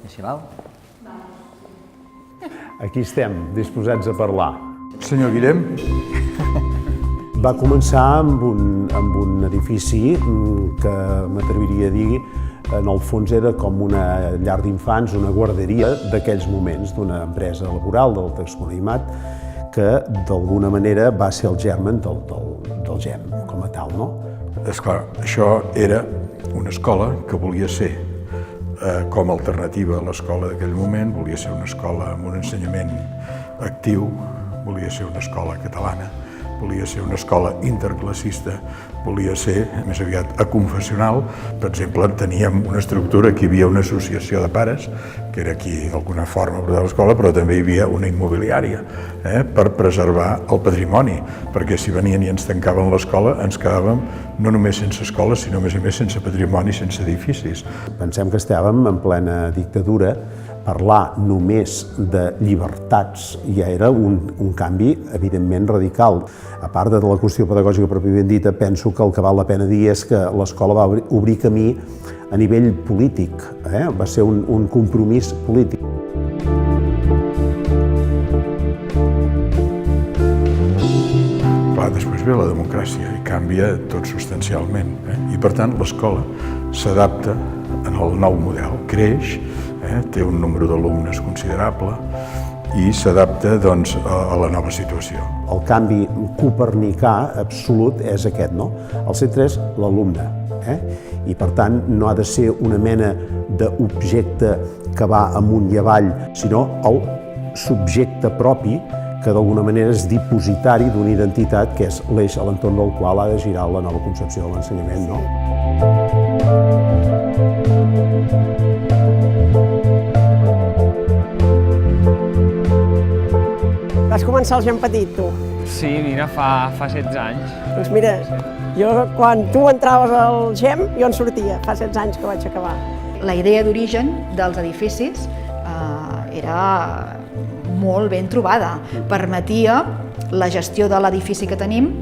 Així val? Aquí estem, disposats a parlar. Senyor Guillem? Va començar amb un edifici que m'atreviria a dir, en el fons era com una llar d'infants, una guarderia d'aquells moments d'una empresa laboral del Texconimat, que d'alguna manera va ser el germen del GEM com a tal, no? Esclar, això era una escola que volia ser com a alternativa a l'escola d'aquell moment, volia ser una escola amb un ensenyament actiu, volia ser una escola catalana, volia ser una escola interclassista, volia ser més aviat aconfessional. Per exemple, teníem una estructura, que hi havia una associació de pares, que era aquí d'alguna forma de l'escola, però també hi havia una immobiliària per preservar el patrimoni, perquè si venien i ens tancaven l'escola ens quedàvem no només sense escola, sinó a més sense patrimoni, sense edificis. Pensem que estàvem en plena dictadura. Parlar només de llibertats ja era un canvi evidentment radical. A part de la qüestió pedagògica pròpiament dita, penso que el que val la pena dir és que l'escola va obrir camí a nivell polític, va ser un compromís polític. Clar, després ve la democràcia i canvia tot substancialment, i per tant l'escola s'adapta en el nou model, creix, té un número d'alumnes considerable i s'adapta doncs, a la nova situació. El canvi copernicà absolut és aquest, no? El centre és l'alumne, i per tant no ha de ser una mena d'objecte que va amunt i avall, sinó el subjecte propi que d'alguna manera és dipositari d'una identitat que és l'eix a l'entorn del qual ha de girar la nova concepció de l'ensenyament, no? Vas començar el GEM petit, tu? Sí, mira, fa 16 anys. Doncs mira, jo quan tu entraves al GEM, jo en sortia, fa 16 anys que vaig acabar. La idea d'origen dels edificis era molt ben trobada. Permetia la gestió de l'edifici que tenim,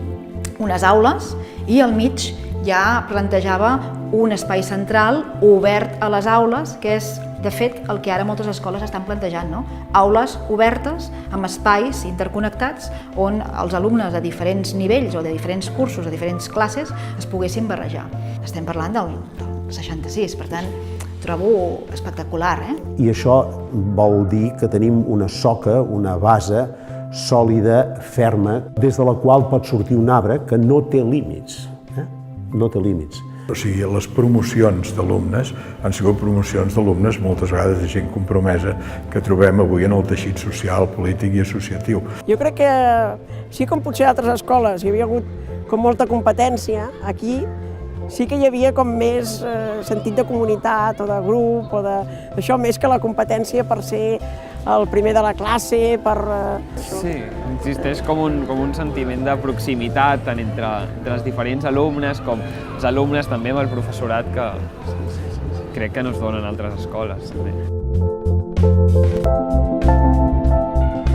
unes aules, i al mig ja plantejava un espai central obert a les aules, que és, de fet, el que ara moltes escoles estan plantejant, no? Aules obertes, amb espais interconnectats, on els alumnes de diferents nivells o de diferents cursos, de diferents classes, es poguessin barrejar. Estem parlant del 66, per tant, trobo espectacular, I això vol dir que tenim una soca, una base sòlida, ferma, des de la qual pot sortir un arbre que no té límits, no té límits. O sigui, les promocions d'alumnes han sigut promocions d'alumnes moltes vegades de gent compromesa que trobem avui en el teixit social, polític i associatiu. Jo crec que, sí com potser a altres escoles hi havia hagut com molta competència, aquí sí que hi havia com més sentit de comunitat o de grup o d'això, més que la competència per ser el primer de la classe, per... Sí, existeix com un sentiment de proximitat tant entre els diferents alumnes com els alumnes també amb el professorat que crec que no es donen a altres escoles.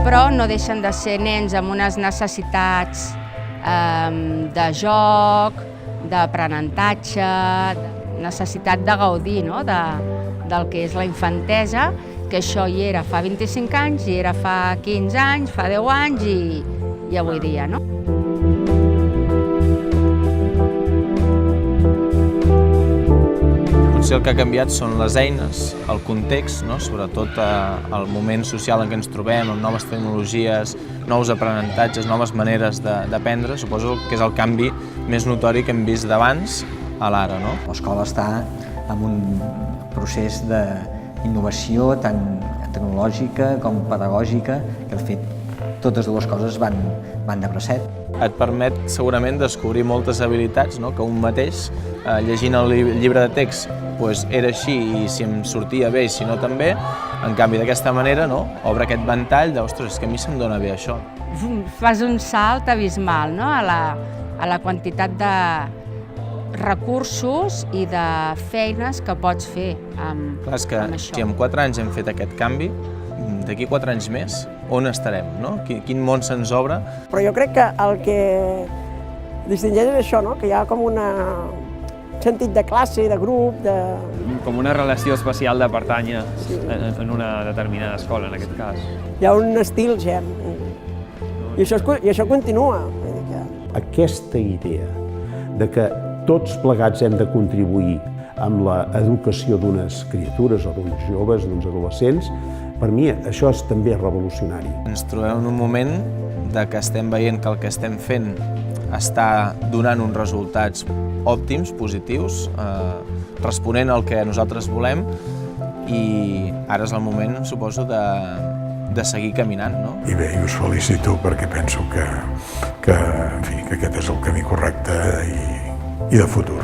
Però no deixen de ser nens amb unes necessitats de joc, d'aprenentatge, necessitat de gaudir del que és la infantesa, que això hi era fa 25 anys, hi era fa 15 anys, fa 10 anys i avui dia, no? Potser el que ha canviat són les eines, el context, sobretot el moment social en què ens trobem, amb noves tecnologies, nous aprenentatges, noves maneres d'aprendre. Suposo que és el canvi més notori que hem vist d'abans a l'ara. L'escola està en un procés d'innovació tant tecnològica com pedagògica, que de fet totes dues coses van de bracet. Et permet segurament descobrir moltes habilitats que un mateix, llegint el llibre de text, era així i si em sortia bé i si no també, en canvi d'aquesta manera obre aquest ventall d'ostres, és que a mi se'm dona bé això. Fas un salt abismal a la quantitat de recursos i de feines que pots fer amb Clar, és que això. si en 4 anys hem fet aquest canvi, d'aquí 4 anys més, on estarem? Quin món se'ns obre? Però jo crec que el que distingeix és això, que hi ha com una sentit de classe, de grup, Com una relació especial de pertànyer en una determinada escola, en aquest cas. hi ha un estil, Gem. I això continua. Vull dir que... Aquesta idea de que tots plegats hem de contribuir amb l'educació d'unes criatures o d'uns joves, d'uns adolescents, per mi això és també revolucionari. Ens trobem en un moment de que estem veient que el que estem fent està donant uns resultats òptims, positius, responent al que nosaltres volem, i ara és el moment, suposo, de seguir caminant, no? I bé, us felicito perquè penso que aquest és el camí correcte i de futur.